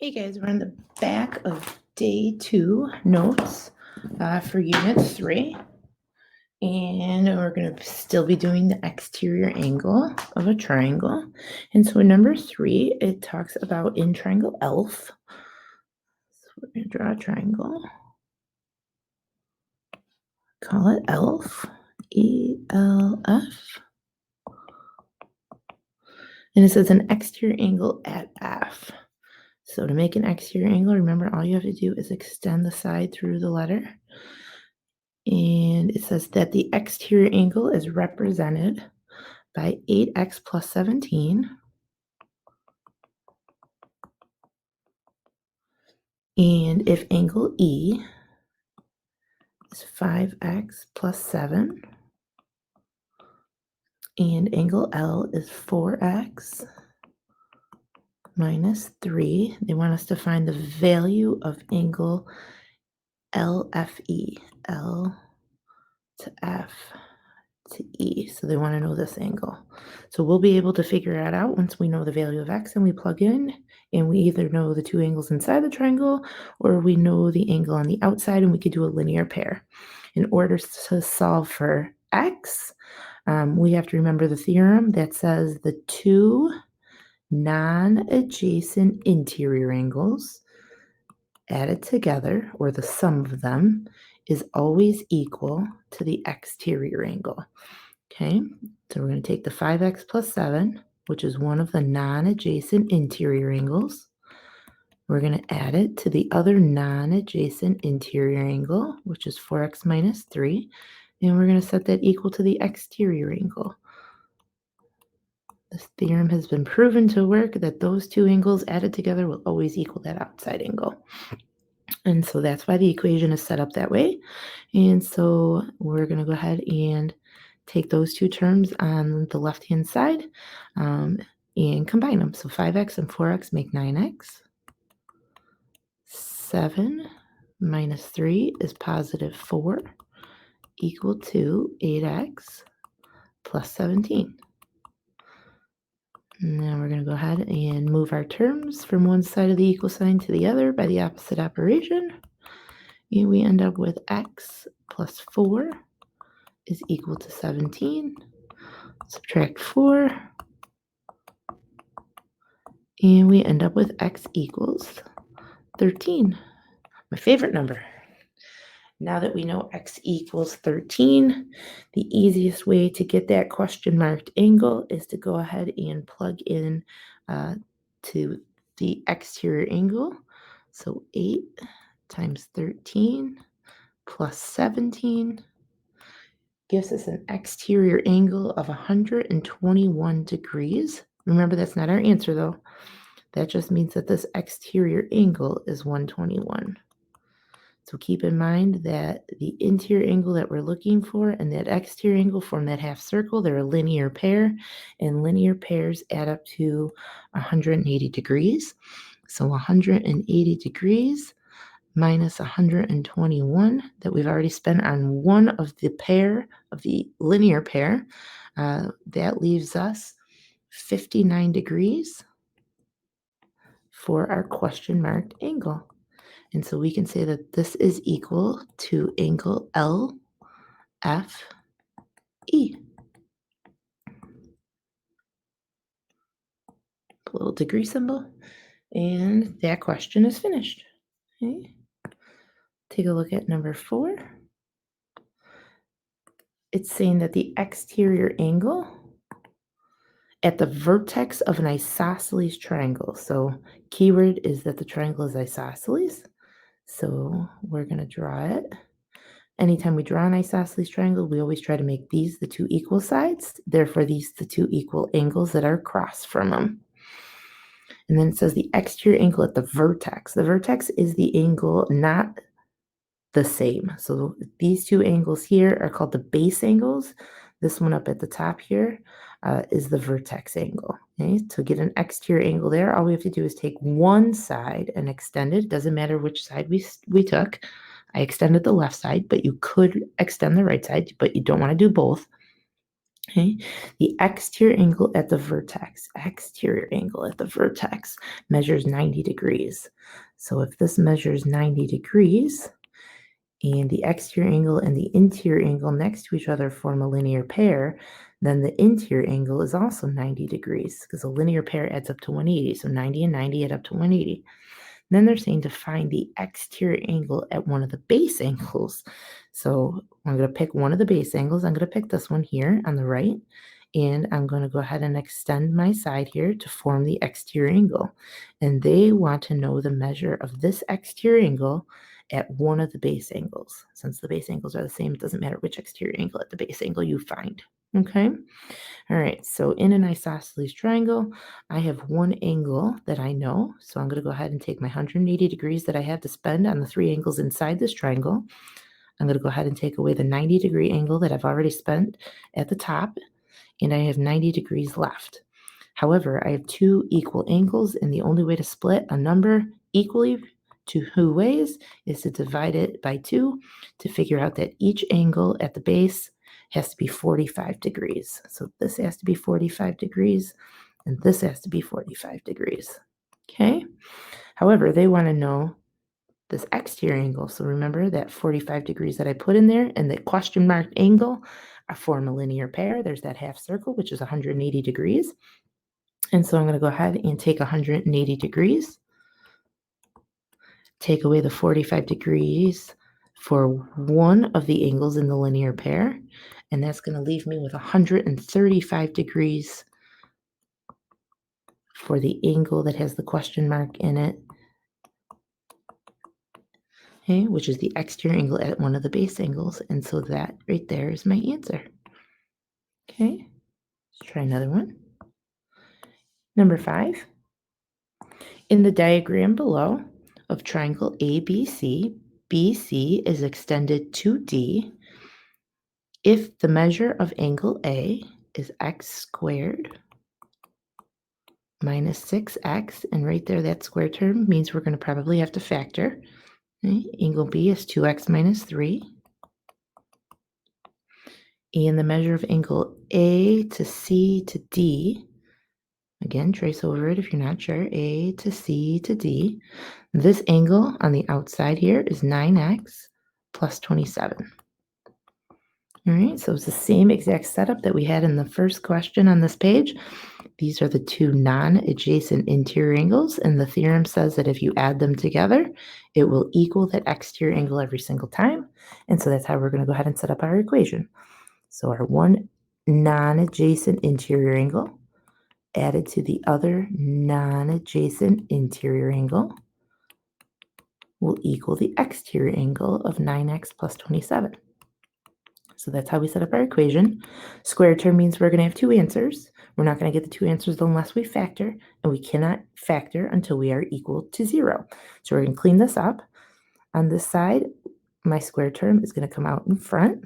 Hey guys, we're on the back of day 2 notes for unit 3. And we're going to still be doing the exterior angle of a triangle. And so in number 3, it talks about in triangle ELF. So we're going to draw a triangle. Call it ELF. E-L-F. And it says an exterior angle at F. So to make an exterior angle, remember all you have to do is extend the side through the letter. And it says that the exterior angle is represented by 8x plus 17. And if angle E is 5x plus 7, and angle L is 4x minus 3, they want us to find the value of angle LFE, L to F to E. So they want to know this angle. So we'll be able to figure that out once we know the value of x and we plug in, and we either know the two angles inside the triangle or we know the angle on the outside, and we could do a linear pair. In order to solve for x, we have to remember the theorem that says the two non-adjacent interior angles added together, or the sum of them, is always equal to the exterior angle. Okay, so we're going to take the 5x plus 7, which is one of the non-adjacent interior angles. We're going to add it to the other non-adjacent interior angle, which is 4x minus 3, and we're going to set that equal to the exterior angle. This theorem has been proven to work that those two angles added together will always equal that outside angle. And so that's why the equation is set up that way. And so we're going to go ahead and take those two terms on the left-hand side and combine them. So 5x and 4x make 9x. 7 minus 3 is positive 4, equal to 8x plus 17. Now we're going to go ahead and move our terms from one side of the equal sign to the other by the opposite operation. And we end up with x plus 4 is equal to 17. Subtract 4. And we end up with x equals 13, my favorite number. Now that we know x equals 13, the easiest way to get that question marked angle is to go ahead and plug in to the exterior angle. So 8 times 13 plus 17 gives us an exterior angle of 121 degrees. Remember, that's not our answer, though. That just means that this exterior angle is 121. So keep in mind that the interior angle that we're looking for and that exterior angle form that half circle. They're a linear pair, and linear pairs add up to 180 degrees. So 180 degrees minus 121 that we've already spent on one of the pair of the linear pair, that leaves us 59 degrees for our question marked angle. And so we can say that this is equal to angle LFE. A little degree symbol. And that question is finished. Okay. Take a look at number 4. It's saying that the exterior angle at the vertex of an isosceles triangle. So keyword is that the triangle is isosceles. So we're going to draw it. Anytime we draw an isosceles triangle, we always try to make these the two equal sides. Therefore, these the two equal angles that are across from them. And then it says the exterior angle at the vertex. The vertex is the angle not the same. So these two angles here are called the base angles. This one up at the top here is the vertex angle. Okay? To get an exterior angle there, all we have to do is take one side and extend it. It doesn't matter which side we took. I extended the left side, but you could extend the right side, but you don't want to do both. Okay, the exterior angle at the vertex measures 90 degrees. So if this measures 90 degrees and the exterior angle and the interior angle next to each other form a linear pair, then the interior angle is also 90 degrees because a linear pair adds up to 180. So 90 and 90 add up to 180. Then they're saying to find the exterior angle at one of the base angles. So I'm going to pick one of the base angles. I'm going to pick this one here on the right. And I'm going to go ahead and extend my side here to form the exterior angle. And they want to know the measure of this exterior angle at one of the base angles. Since the base angles are the same, it doesn't matter which exterior angle at the base angle you find. Okay? All right, so in an isosceles triangle, I have one angle that I know. So I'm going to go ahead and take my 180 degrees that I have to spend on the three angles inside this triangle. I'm going to go ahead and take away the 90-degree angle that I've already spent at the top, and I have 90 degrees left. However, I have two equal angles, and the only way to split a number equally to two ways is to divide it by 2 to figure out that each angle at the base has to be 45 degrees. So this has to be 45 degrees, and this has to be 45 degrees. Okay? However, they want to know this exterior angle. So remember that 45 degrees that I put in there and the question mark angle form a linear pair. There's that half circle, which is 180 degrees. And so I'm going to go ahead and take 180 degrees, take away the 45 degrees for one of the angles in the linear pair, and that's going to leave me with 135 degrees for the angle that has the question mark in it, okay, which is the exterior angle at one of the base angles. And so that right there is my answer. Okay, let's try another one. Number 5. In the diagram below of triangle ABC, BC is extended to D if the measure of angle A is x squared minus 6x, and right there, that square term means we're going to probably have to factor. Okay? Angle B is 2x minus 3. And the measure of angle A to C to D, again, trace over it if you're not sure, A to C to D. This angle on the outside here is 9x plus 27. All right, so it's the same exact setup that we had in the first question on this page. These are the two non-adjacent interior angles, and the theorem says that if you add them together, it will equal that exterior angle every single time. And so that's how we're going to go ahead and set up our equation. So our one non-adjacent interior angle added to the other non-adjacent interior angle will equal the exterior angle of 9x plus 27. So that's how we set up our equation. Square term means we're going to have two answers. We're not going to get the two answers unless we factor, and we cannot factor until we are equal to 0. So we're going to clean this up. On this side, my square term is going to come out in front.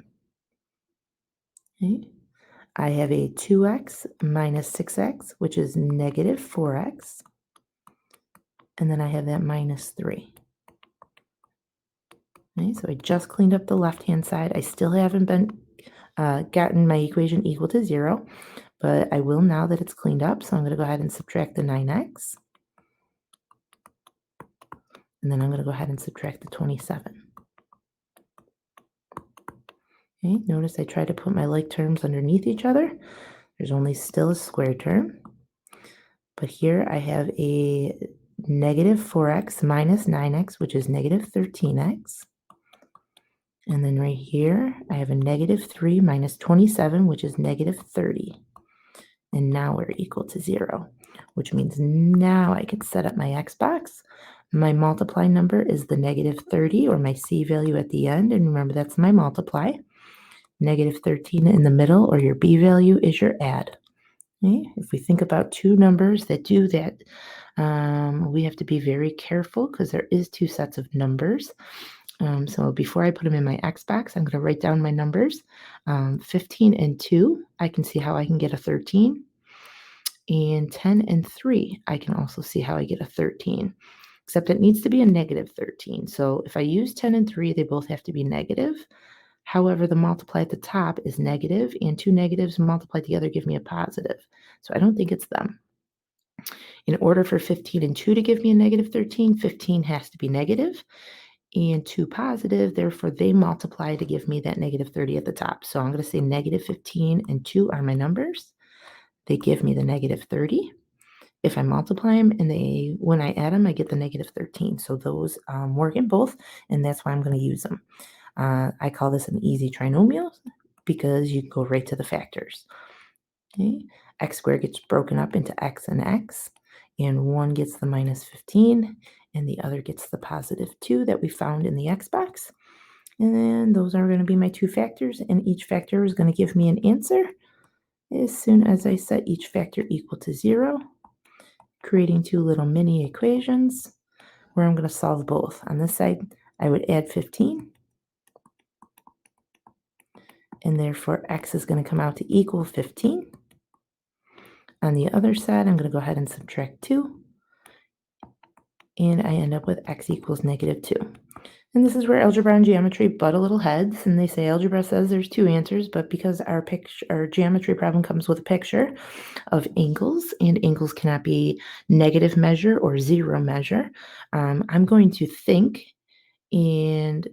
Okay. I have a 2x minus 6x, which is negative 4x. And then I have that minus 3. Okay, so I just cleaned up the left-hand side. I still haven't gotten my equation equal to 0, but I will now that it's cleaned up. So I'm going to go ahead and subtract the 9x. And then I'm going to go ahead and subtract the 27. Okay, notice I tried to put my like terms underneath each other. There's only still a square term. But here I have a negative 4x minus 9x, which is negative 13x. And then right here, I have a negative 3 minus 27, which is negative 30. And now we're equal to 0, which means now I can set up my x box. My multiply number is the negative 30, or my c value at the end. And remember, that's my multiply. Negative 13 in the middle, or your b value, is your add. Okay? If we think about two numbers that do that, we have to be very careful because there is two sets of numbers. So before I put them in my X box, I'm going to write down my numbers. 15 and 2, I can see how I can get a 13. And 10 and 3, I can also see how I get a 13. Except it needs to be a negative 13. So if I use 10 and 3, they both have to be negative. However, the multiply at the top is negative, and two negatives multiplied together give me a positive. So I don't think it's them. In order for 15 and 2 to give me a negative 13, 15 has to be negative, and 2 positive. Therefore, they multiply to give me that negative 30 at the top. So I'm going to say negative 15 and 2 are my numbers. They give me the negative 30. If I multiply them and when I add them, I get the negative 13. So those work in both, and that's why I'm going to use them. I call this an easy trinomial because you go right to the factors. Okay? X squared gets broken up into x and x, and one gets the minus 15, and the other gets the positive 2 that we found in the x box. And then those are going to be my two factors, and each factor is going to give me an answer as soon as I set each factor equal to 0, creating two little mini equations where I'm going to solve both. On this side, I would add 15, and therefore x is going to come out to equal 15. On the other side, I'm going to go ahead and subtract 2, and I end up with x equals negative 2. And this is where algebra and geometry butt a little heads, and they say algebra says there's two answers, but because our geometry problem comes with a picture of angles, and angles cannot be negative measure or zero measure, I'm going to think and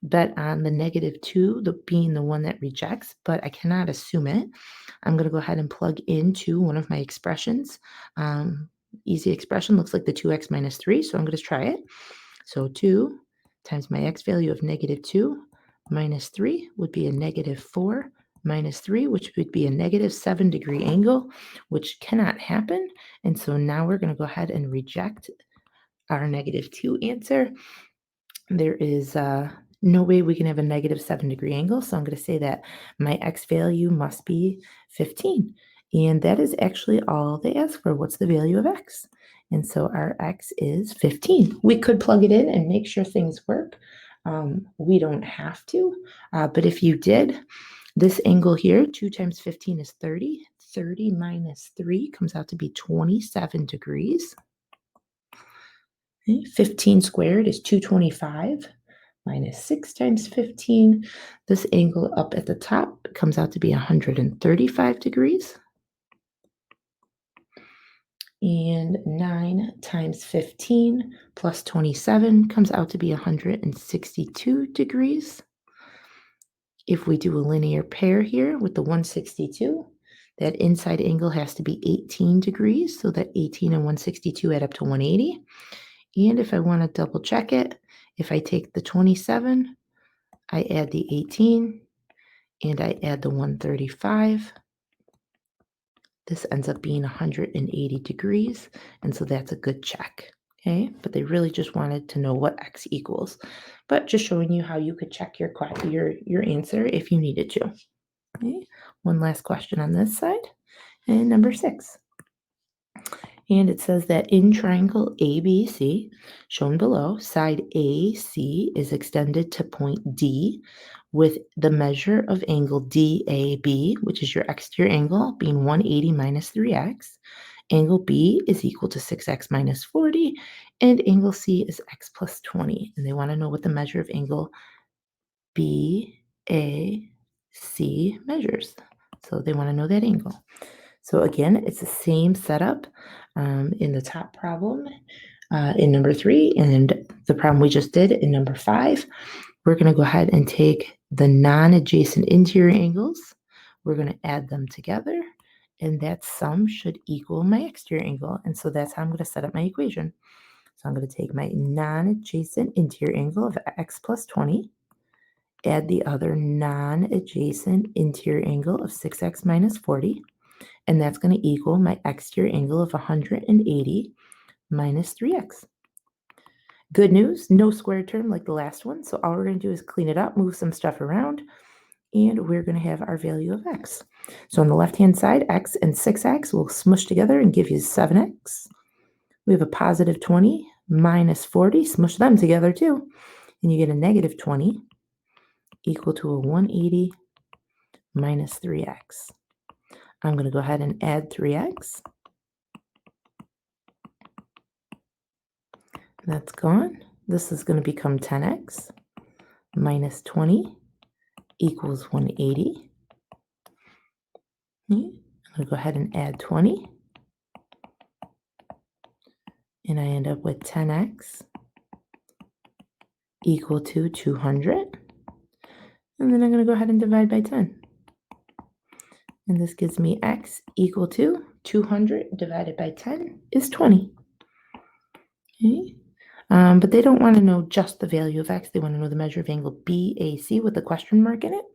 bet on the negative 2 being the one that rejects, but I cannot assume it. I'm going to go ahead and plug into one of my expressions. Easy expression looks like the 2x minus 3, so I'm going to try it. So 2 times my x value of negative 2 minus 3 would be a negative 4 minus 3, which would be a negative 7-degree angle, which cannot happen. And so now we're going to go ahead and reject our negative 2 answer. There is no way we can have a negative 7-degree angle, so I'm going to say that my x value must be 15. And that is actually all they ask for. What's the value of x? And so our x is 15. We could plug it in and make sure things work. We don't have to, but if you did, this angle here, 2 times 15 is 30. 30 minus 3 comes out to be 27 degrees. 15 squared is 225 minus 6 times 15. This angle up at the top comes out to be 135 degrees. And 9 times 15 plus 27 comes out to be 162 degrees. If we do a linear pair here with the 162, that inside angle has to be 18 degrees, so that 18 and 162 add up to 180. And if I want to double check it, if I take the 27, I add the 18, and I add the 135. This ends up being 180 degrees, and so that's a good check. Okay, but they really just wanted to know what x equals. But just showing you how you could check your answer if you needed to. Okay, one last question on this side, and number 6. And it says that in triangle ABC, shown below, side AC is extended to point D with the measure of angle DAB, which is your exterior angle, being 180 minus 3x. Angle B is equal to 6x minus 40, and angle C is x plus 20. And they want to know what the measure of angle BAC measures. So they want to know that angle. So again, it's the same setup in the top problem in number 3 and the problem we just did in number 5. We're going to go ahead and take the non-adjacent interior angles. We're going to add them together, and that sum should equal my exterior angle. And so that's how I'm going to set up my equation. So I'm going to take my non-adjacent interior angle of x plus 20, add the other non-adjacent interior angle of 6x minus 40, and that's going to equal my exterior angle of 180 minus 3x. Good news, no square term like the last one, so all we're going to do is clean it up, move some stuff around, and we're going to have our value of x. So on the left-hand side, x and 6x will smush together and give you 7x. We have a positive 20 minus 40, smush them together too, and you get a negative 20 equal to a 180 minus 3x. I'm going to go ahead and add 3x. That's gone. This is going to become 10x minus 20 equals 180. I'm going to go ahead and add 20. And I end up with 10x equal to 200. And then I'm going to go ahead and divide by 10. And this gives me x equal to 200 divided by 10 is 20. Okay. But they don't want to know just the value of x. They want to know the measure of angle BAC with a question mark in it.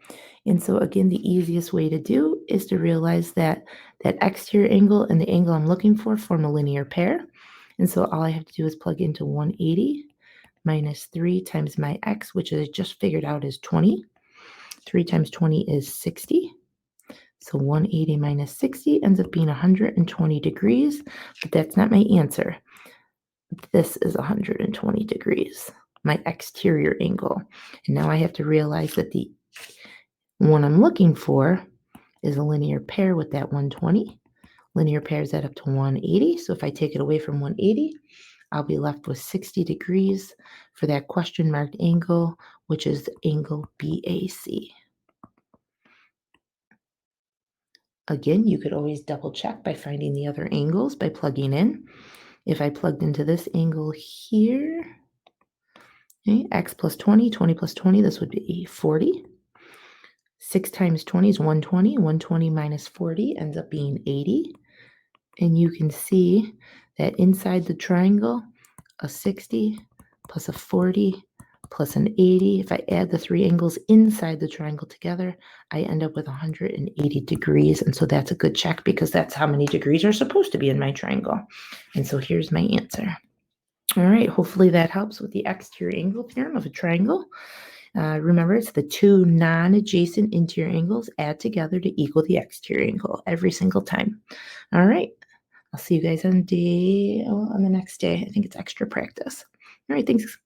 And so again, the easiest way to do is to realize that that exterior angle and the angle I'm looking for form a linear pair. And so all I have to do is plug into 180 minus 3 times my x, which I just figured out is 20. 3 times 20 is 60. So 180 minus 60 ends up being 120 degrees, but that's not my answer. This is 120 degrees, my exterior angle. And now I have to realize that the one I'm looking for is a linear pair with that 120. Linear pairs add up to 180. So if I take it away from 180, I'll be left with 60 degrees for that question marked angle, which is angle BAC. Again, you could always double check by finding the other angles by plugging in. If I plugged into this angle here, okay, x plus 20, 20 plus 20, this would be 40. 6 times 20 is 120. 120 minus 40 ends up being 80. And you can see that inside the triangle, a 60 plus a 40 plus an 80. If I add the three angles inside the triangle together, I end up with 180 degrees. And so that's a good check because that's how many degrees are supposed to be in my triangle. And so here's my answer. All right, hopefully that helps with the exterior angle theorem of a triangle. Remember, it's the two non-adjacent interior angles add together to equal the exterior angle every single time. All right, I'll see you guys on the next day. I think it's extra practice. All right, thanks.